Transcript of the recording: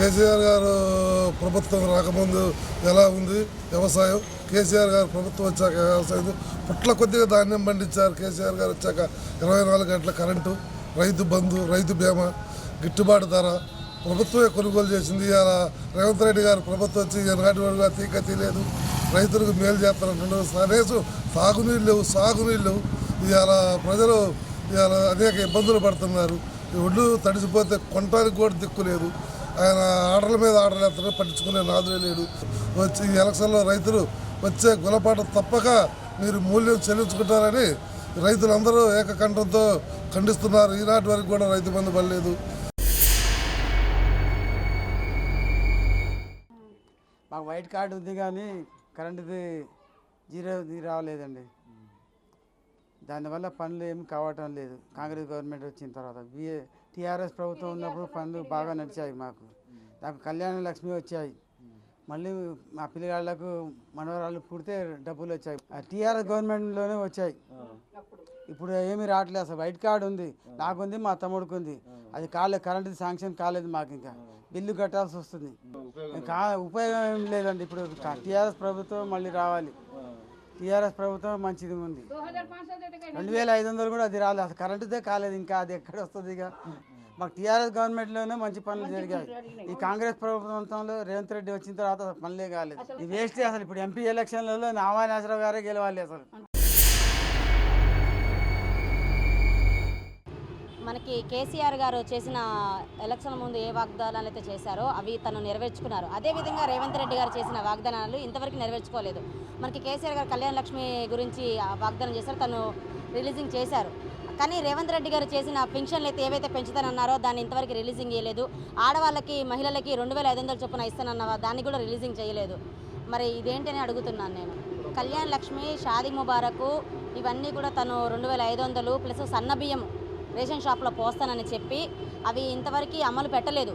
కేసీఆర్ గారు ప్రభుత్వం రాకముందు ఎలా ఉంది వ్యవసాయం, కేసీఆర్ గారు ప్రభుత్వం వచ్చాక వ్యవసాయం పుట్ల కొద్దిగా ధాన్యం పండించారు. కేసీఆర్ గారు వచ్చాక 24 గంటల కరెంటు, రైతు బంధు, రైతు బీమా, గిట్టుబాటు ధర ప్రభుత్వమే కొనుగోలు చేసింది. ఇలా రేవంత్ రెడ్డి గారు ప్రభుత్వం వచ్చి నాటి వరకు తీగతి లేదు, రైతులకు మేలు చేస్తారంటున్నారు. కనీసం సాగునీళ్ళు లేవు. ఇవాళ ప్రజలు ఇవాళ అనేక ఇబ్బందులు పడుతున్నారు. ఒడ్లు తడిసిపోతే కొనడానికి కూడా దిక్కు లేదు. ఆయన ఆర్డర్ల మీద ఆర్డర్లు వేస్తారో పట్టించుకునే నాదులే లేడు. వచ్చి ఈ ఎలక్షన్లో రైతులు వచ్చే గుణపాఠం తప్పక మీరు మూల్యం చెల్లించుకుంటారని రైతులందరూ ఏకకంఠంతో ఖండిస్తున్నారు. ఈనాటి వరకు కూడా రైతు బంధు పడలేదు. మాకు వైట్ కార్డు ఉంది కానీ కరెంటుది జీరోది రాలేదండి. దానివల్ల పనులు ఏమి కావటం లేదు. కాంగ్రెస్ గవర్నమెంట్ వచ్చిన తర్వాత టీఆర్ఎస్ ప్రభుత్వం ఉన్నప్పుడు పనులు బాగా నడిచాయి. నాకు కళ్యాణ లక్ష్మి వచ్చాయి. మళ్ళీ మా పిల్లగాళ్ళకు మనవరాళ్ళు పుడితే డబ్బులు వచ్చాయి. టీఆర్ఎస్ గవర్నమెంట్లోనే వచ్చాయి. ఇప్పుడు ఏమీ రావట్లేదు. అసలు వైట్ కార్డు ఉంది, నాకుంది, మా తమ్ముడికి ఉంది. అది కాలేదు, కరెంటు శాంక్షన్ కాలేదు. మాకు ఇంకా బిల్లు కట్టాల్సి వస్తుంది. ఉపయోగం ఏం లేదండి. ఇప్పుడు టీఆర్ఎస్ ప్రభుత్వం మళ్ళీ రావాలి. టీఆర్ఎస్ ప్రభుత్వం మంచిది ఉంది. 2500 కూడా అది రాలేదు. అసలు కరెంటుదే కాలేదు. ఇంకా అది ఎక్కడ వస్తుంది? ఇక మాకు టీఆర్ఎస్ గవర్నమెంట్లోనే మంచి పనులు జరిగాయి. ఈ కాంగ్రెస్ ప్రభుత్వంలో రేవంత్ రెడ్డి వచ్చిన తర్వాత పనులే కాలేదు. ఈ వేస్ట్. అసలు ఇప్పుడు ఎంపీ ఎలక్షన్లలో నామా నాగేశ్వరరావు గారే గెలవాలి. అసలు మనకి కేసీఆర్ గారు చేసిన ఎలక్షన్ ముందు ఏ వాగ్దానాలు అయితే చేశారో అవి తను నెరవేర్చుకున్నారు. అదేవిధంగా రేవంత్ రెడ్డి గారు చేసిన వాగ్దానాలు ఇంతవరకు నెరవేర్చుకోలేదు. మనకి కేసీఆర్ గారు కళ్యాణ లక్ష్మి గురించి వాగ్దానం చేశారు, తను రిలీజింగ్ చేశారు. కానీ రేవంత్ రెడ్డి గారు చేసిన పెన్షన్లు అయితే ఏవైతే పెంచుతానన్నారో దాన్ని ఇంతవరకు రిలీజింగ్ చేయలేదు. ఆడవాళ్ళకి, మహిళలకి 2500 చొప్పున ఇస్తానన్న దాన్ని కూడా రిలీజింగ్ చేయలేదు. మరి ఇదేంటని అడుగుతున్నాను నేను. కళ్యాణ లక్ష్మి, షాదీ ముబారక్ ఇవన్నీ కూడా తను 2500 ప్లస్ సన్న బియ్యం రేషన్ షాప్లో పోస్తానని చెప్పి అవి ఇంతవరకు అమలు పెట్టలేదు.